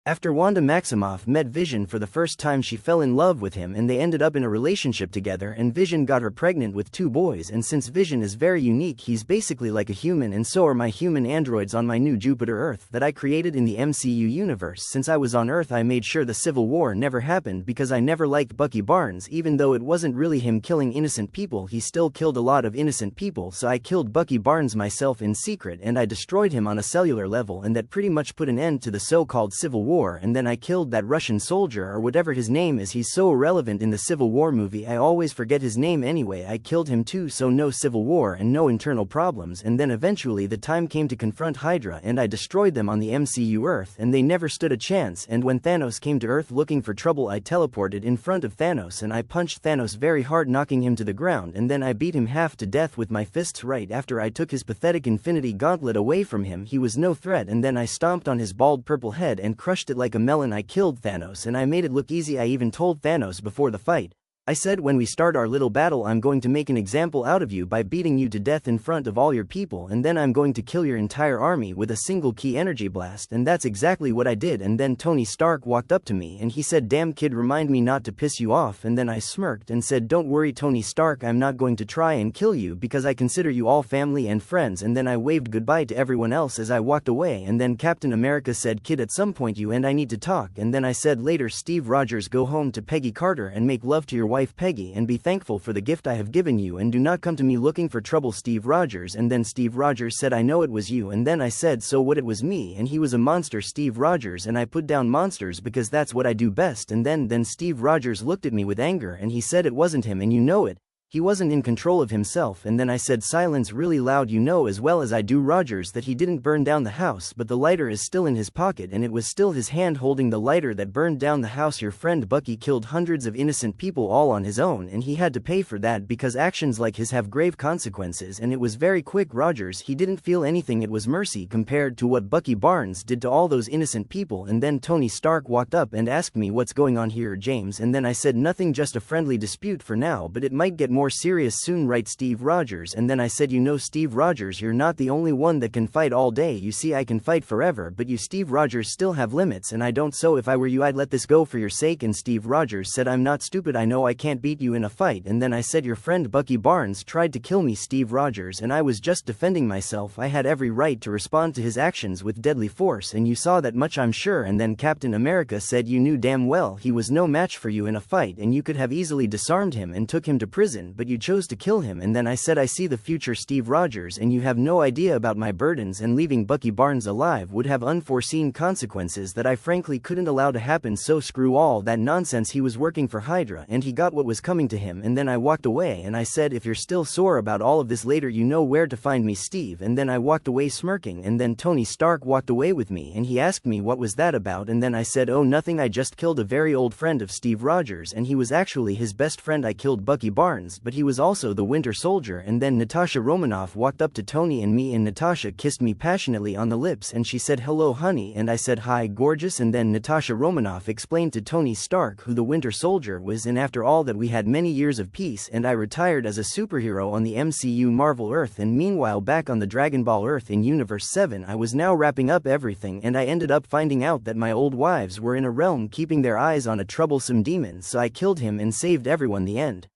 After Wanda Maximoff met Vision for the first time, she fell in love with him and they ended up in a relationship together, and Vision got her pregnant with 2 boys. And since Vision is very unique, he's basically like a human, and so are my human androids on my new Jupiter Earth that I created in the MCU universe. Since I was on Earth, I made sure the Civil War never happened because I never liked Bucky Barnes. Even though it wasn't really him killing innocent people, he still killed a lot of innocent people, so I killed Bucky Barnes myself in secret and I destroyed him on a cellular level, and that pretty much put an end to the so-called Civil War. And then I killed that Russian soldier or whatever his name is. He's so irrelevant in the Civil War movie, I always forget his name anyway. I killed him too, so no Civil War and no internal problems. And then eventually the time came to confront Hydra and I destroyed them on the MCU Earth and they never stood a chance. And when Thanos came to Earth looking for trouble, I teleported in front of Thanos and I punched Thanos very hard, knocking him to the ground, and then I beat him half to death with my fists. Right after I took his pathetic Infinity Gauntlet away from him, he was no threat, and then I stomped on his bald purple head and crushed it like a melon. I killed Thanos and I made it look easy. I even told Thanos before the fight, I said, when we start our little battle, I'm going to make an example out of you by beating you to death in front of all your people, and then I'm going to kill your entire army with a single key energy blast. And that's exactly what I did. And then Tony Stark walked up to me and he said, damn kid, remind me not to piss you off. And then I smirked and said, don't worry Tony Stark, I'm not going to try and kill you because I consider you all family and friends. And then I waved goodbye to everyone else as I walked away, and then Captain America said, kid, at some point you and I need to talk. And then I said, later Steve Rogers, go home to Peggy Carter and make love to your wife Peggy and be thankful for the gift I have given you, and do not come to me looking for trouble, Steve Rogers. And then Steve Rogers said, I know it was you. And then I said, so what, it was me, and he was a monster, Steve Rogers, and I put down monsters because that's what I do best. And then Steve Rogers looked at me with anger and he said, it wasn't him and you know it. He wasn't in control of himself. And then I said, silence, really loud, you know as well as I do, Rogers, that he didn't burn down the house, but the lighter is still in his pocket and it was still his hand holding the lighter that burned down the house. Your friend Bucky killed hundreds of innocent people all on his own, and he had to pay for that because actions like his have grave consequences, and it was very quick, Rogers. He didn't feel anything. It was mercy compared to what Bucky Barnes did to all those innocent people. And then Tony Stark walked up and asked me, what's going on here, James? And then I said, nothing, just a friendly dispute for now, but it might get more serious soon, right, Steve Rogers? And then I said, you know, Steve Rogers, you're not the only one that can fight all day. You see, I can fight forever, but you, Steve Rogers, still have limits and I don't, so if I were you I'd let this go for your sake. And Steve Rogers said, I'm not stupid, I know I can't beat you in a fight. And then I said, your friend Bucky Barnes tried to kill me, Steve Rogers, and I was just defending myself. I had every right to respond to his actions with deadly force, and you saw that much, I'm sure. And then Captain America said, you knew damn well he was no match for you in a fight and you could have easily disarmed him and took him to prison, but you chose to kill him. And then I said, I see the future, Steve Rogers, and you have no idea about my burdens, and leaving Bucky Barnes alive would have unforeseen consequences that I frankly couldn't allow to happen, so screw all that nonsense. He was working for Hydra and he got what was coming to him. And then I walked away and I said, if you're still sore about all of this later, you know where to find me, Steve. And then I walked away smirking, and then Tony Stark walked away with me and he asked me what was that about, and then I said, oh nothing, I just killed a very old friend of Steve Rogers and he was actually his best friend. I killed Bucky Barnes, but he was also the Winter Soldier. And then Natasha Romanoff walked up to Tony and me and Natasha kissed me passionately on the lips and she said, hello honey, and I said, hi gorgeous. And then Natasha Romanoff explained to Tony Stark who the Winter Soldier was, and after all that we had many years of peace and I retired as a superhero on the MCU Marvel Earth, and meanwhile back on the Dragon Ball Earth in Universe 7 I was now wrapping up everything, and I ended up finding out that my old wives were in a realm keeping their eyes on a troublesome demon, so I killed him and saved everyone. The end.